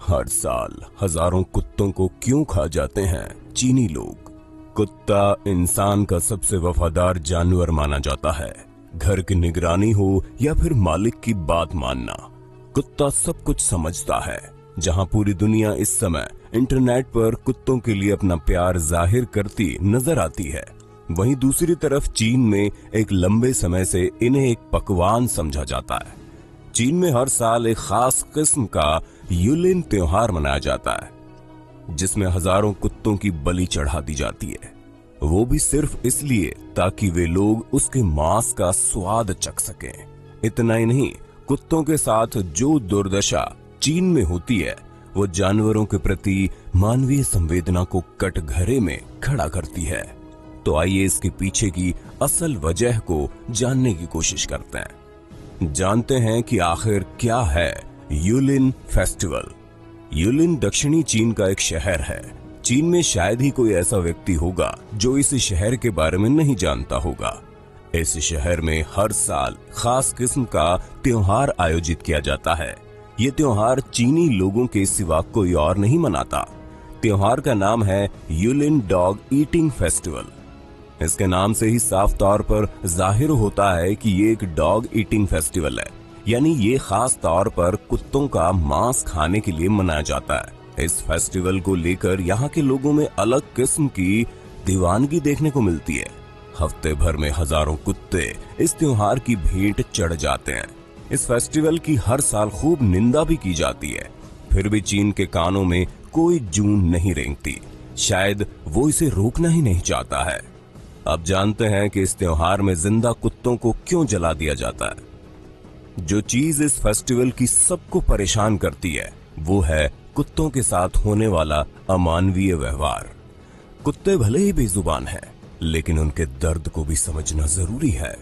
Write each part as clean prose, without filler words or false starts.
हर साल हजारों कुत्तों को क्यों खा जाते हैं चीनी लोग। कुत्ता इंसान का सबसे वफादार जानवर माना जाता है। घर की निगरानी हो या फिर मालिक की बात मानना, कुत्ता सब कुछ समझता है। जहां पूरी दुनिया इस समय इंटरनेट पर कुत्तों के लिए अपना प्यार जाहिर करती नजर आती है, वहीं दूसरी तरफ चीन में एक लंबे समय से इन्हें एक पकवान समझा जाता है। चीन में हर साल एक खास किस्म का यूलिन त्योहार मनाया जाता है, जिसमें हजारों कुत्तों की बलि चढ़ा दी जाती है, वो भी सिर्फ इसलिए ताकि वे लोग उसके मांस का स्वाद चख सकें। इतना ही नहीं, कुत्तों के साथ जो दुर्दशा चीन में होती है वो जानवरों के प्रति मानवीय संवेदना को कटघरे में खड़ा करती है। तो आइए इसके पीछे की असल वजह को जानने की कोशिश करते हैं। जानते हैं कि आखिर क्या है यूलिन फेस्टिवल। यूलिन दक्षिणी चीन का एक शहर है। चीन में शायद ही कोई ऐसा व्यक्ति होगा जो इस शहर के बारे में नहीं जानता होगा। इस शहर में हर साल खास किस्म का त्योहार आयोजित किया जाता है। ये त्योहार चीनी लोगों के सिवा कोई और नहीं मनाता। त्योहार का नाम है यूलिन डॉग ईटिंग फेस्टिवल। इसके नाम से ही साफ तौर पर जाहिर होता है कि ये एक डॉग ईटिंग फेस्टिवल है, यानी ये खास तौर पर कुत्तों का मांस खाने के लिए मनाया जाता है। इस फेस्टिवल को लेकर यहाँ के लोगों में अलग किस्म की दीवानगी देखने को मिलती है। हफ्ते भर में हजारों कुत्ते इस त्योहार की भेंट चढ़ जाते हैं। इस फेस्टिवल की हर साल खूब निंदा भी की जाती है, फिर भी चीन के कानों में कोई जून नहीं रेंगती। शायद वो इसे रोकना ही नहीं चाहता है। अब जानते हैं कि इस त्योहार में जिंदा कुत्तों को क्यों जला दिया जाता है। जो चीज इस फेस्टिवल की सबको परेशान करती है वो है कुत्तों के साथ होने वाला अमानवीय व्यवहार। कुत्ते भले ही बेजुबान हैं, लेकिन उनके दर्द को भी समझना जरूरी है।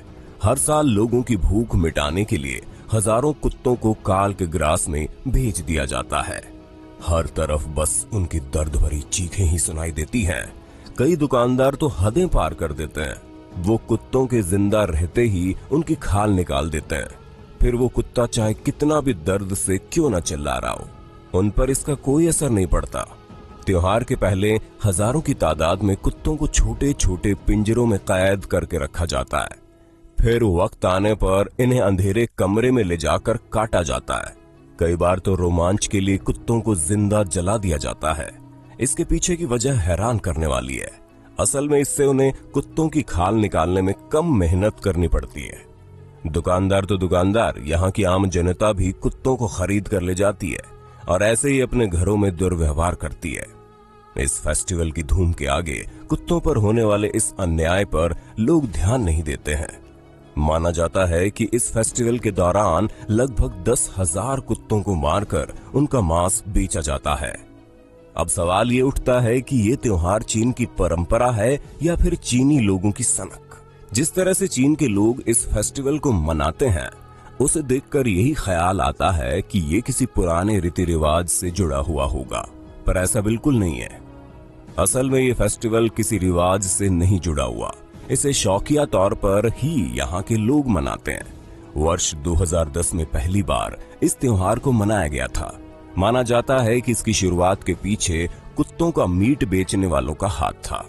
हर साल लोगों की भूख मिटाने के लिए हजारों कुत्तों को काल के ग्रास में भेज दिया जाता है। हर तरफ बस उनकी दर्द भरी चीखें ही सुनाई देती हैं। कई दुकानदार तो हदें पार कर देते हैं। वो कुत्तों के जिंदा रहते ही उनकी खाल निकाल देते हैं। फिर वो कुत्ता चाहे कितना भी दर्द से क्यों न चिल्ला रहा हो, उन पर इसका कोई असर नहीं पड़ता। त्योहार के पहले हजारों की तादाद में कुत्तों को छोटे छोटे पिंजरों में कैद करके रखा जाता है। फिर वक्त आने पर इन्हें अंधेरे कमरे में ले जाकर काटा जाता है। कई बार तो रोमांच के लिए कुत्तों को जिंदा जला दिया जाता है। इसके पीछे की वजह हैरान करने वाली है। असल में इससे उन्हें कुत्तों की खाल निकालने में कम मेहनत करनी पड़ती है। दुकानदार तो दुकानदार, यहाँ की आम जनता भी कुत्तों को खरीद कर ले जाती है और ऐसे ही अपने घरों में दुर्व्यवहार करती है। इस फेस्टिवल की धूम के आगे कुत्तों पर होने वाले इस अन्याय पर लोग ध्यान नहीं देते हैं। माना जाता है कि इस फेस्टिवल के दौरान लगभग 10,000 कुत्तों को मारकर उनका मांस बेचा जाता है। अब सवाल ये उठता है कि ये त्योहार चीन की परंपरा है या फिर चीनी लोगों की सनक। जिस तरह से चीन के लोग इस फेस्टिवल को मनाते हैं, उसे देखकर यही ख्याल आता है कि ये किसी पुराने रीति रिवाज से जुड़ा हुआ होगा, पर ऐसा बिल्कुल नहीं है। असल में ये फेस्टिवल किसी रिवाज से नहीं जुड़ा हुआ। इसे शौकिया तौर पर ही यहाँ के लोग मनाते हैं। वर्ष 2010 में पहली बार इस त्योहार को मनाया गया था। माना जाता है कि इसकी शुरुआत के पीछे कुत्तों का मीट बेचने वालों का हाथ था।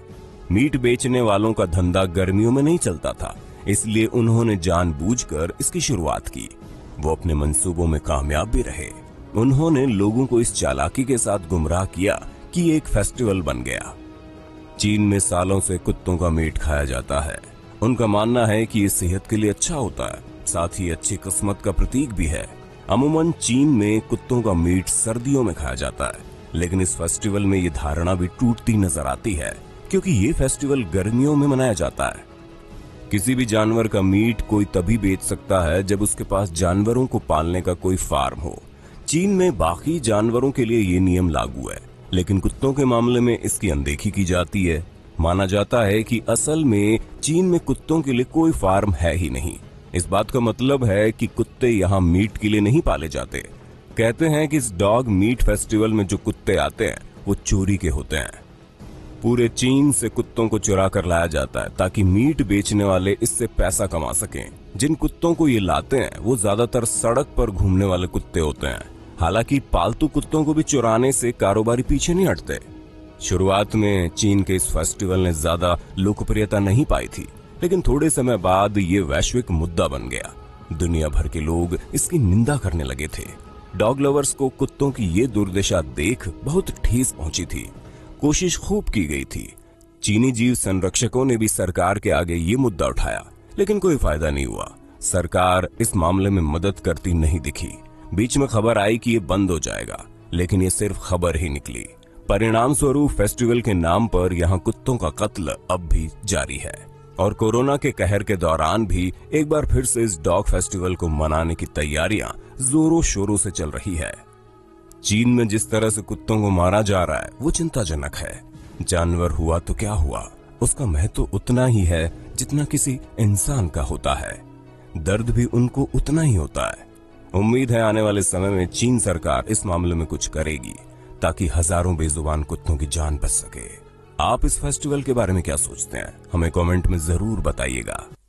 मीट बेचने वालों का धंधा गर्मियों में नहीं चलता था, इसलिए उन्होंने जानबूझकर इसकी शुरुआत की। वो अपने मंसूबों में कामयाब भी रहे। उन्होंने लोगों को इस चालाकी के साथ गुमराह किया कि एक फेस्टिवल बन गया। चीन में सालों से कुत्तों का मीट खाया जाता है। उनका मानना है कि ये सेहत के लिए अच्छा होता है, साथ ही अच्छी किस्मत का प्रतीक भी है। अमूमन चीन में कुत्तों का मीट सर्दियों में खाया जाता है, लेकिन इस फेस्टिवल में ये धारणा भी टूटती नजर आती है, क्योंकि ये फेस्टिवल गर्मियों में मनाया जाता है। किसी भी जानवर का मीट कोई तभी बेच सकता है जब उसके पास जानवरों को पालने का कोई फार्म हो। चीन में बाकी जानवरों के लिए ये नियम लागू है, लेकिन कुत्तों के मामले में इसकी अनदेखी की जाती है। माना जाता है कि असल में चीन में कुत्तों के लिए कोई फार्म है ही नहीं। इस बात का मतलब है कि कुत्ते यहाँ मीट के लिए नहीं पाले जाते। कहते हैं कि इस डॉग मीट फेस्टिवल में जो कुत्ते आते हैं वो चोरी के होते हैं। पूरे चीन से कुत्तों को चुरा कर लाया जाता है ताकि मीट बेचने वाले इससे पैसा कमा सकें। जिन कुत्तों को ये लाते हैं वो ज्यादातर सड़क पर घूमने वाले कुत्ते होते हैं। हालांकि पालतू कुत्तों को भी चुराने से कारोबारी पीछे नहीं हटते। शुरुआत में चीन के इस फेस्टिवल ने ज्यादा लोकप्रियता नहीं पाई थी, लेकिन थोड़े समय बाद ये वैश्विक मुद्दा बन गया। दुनिया भर के लोग इसकी निंदा करने लगे थे। डॉग लवर्स को कुत्तों की ये दुर्दशा देख बहुत ठेस पहुंची थी। कोशिश खूब की गई थी। चीनी जीव संरक्षकों ने भी सरकार के आगे ये मुद्दा उठाया, लेकिन कोई फायदा नहीं हुआ। सरकार इस मामले में मदद करती नहीं दिखी। बीच में खबर आई कि ये बंद हो जाएगा, लेकिन ये सिर्फ खबर ही निकली। परिणाम स्वरूप फेस्टिवल के नाम पर यहाँ कुत्तों का कत्ल अब भी जारी है। और कोरोना के कहर के दौरान भी एक बार फिर से इस डॉग फेस्टिवल को मनाने की तैयारियां जोरों शोरों से चल रही है। चीन में जिस तरह से कुत्तों को मारा जा रहा है वो चिंताजनक है। जानवर हुआ तो क्या हुआ, उसका महत्व उतना ही है जितना किसी इंसान का होता है। दर्द भी उनको उतना ही होता है। उम्मीद है आने वाले समय में चीन सरकार इस मामले में कुछ करेगी, ताकि हजारों बेजुबान कुत्तों की जान बच सके। आप इस फेस्टिवल के बारे में क्या सोचते हैं? हमें कमेंट में जरूर बताइएगा।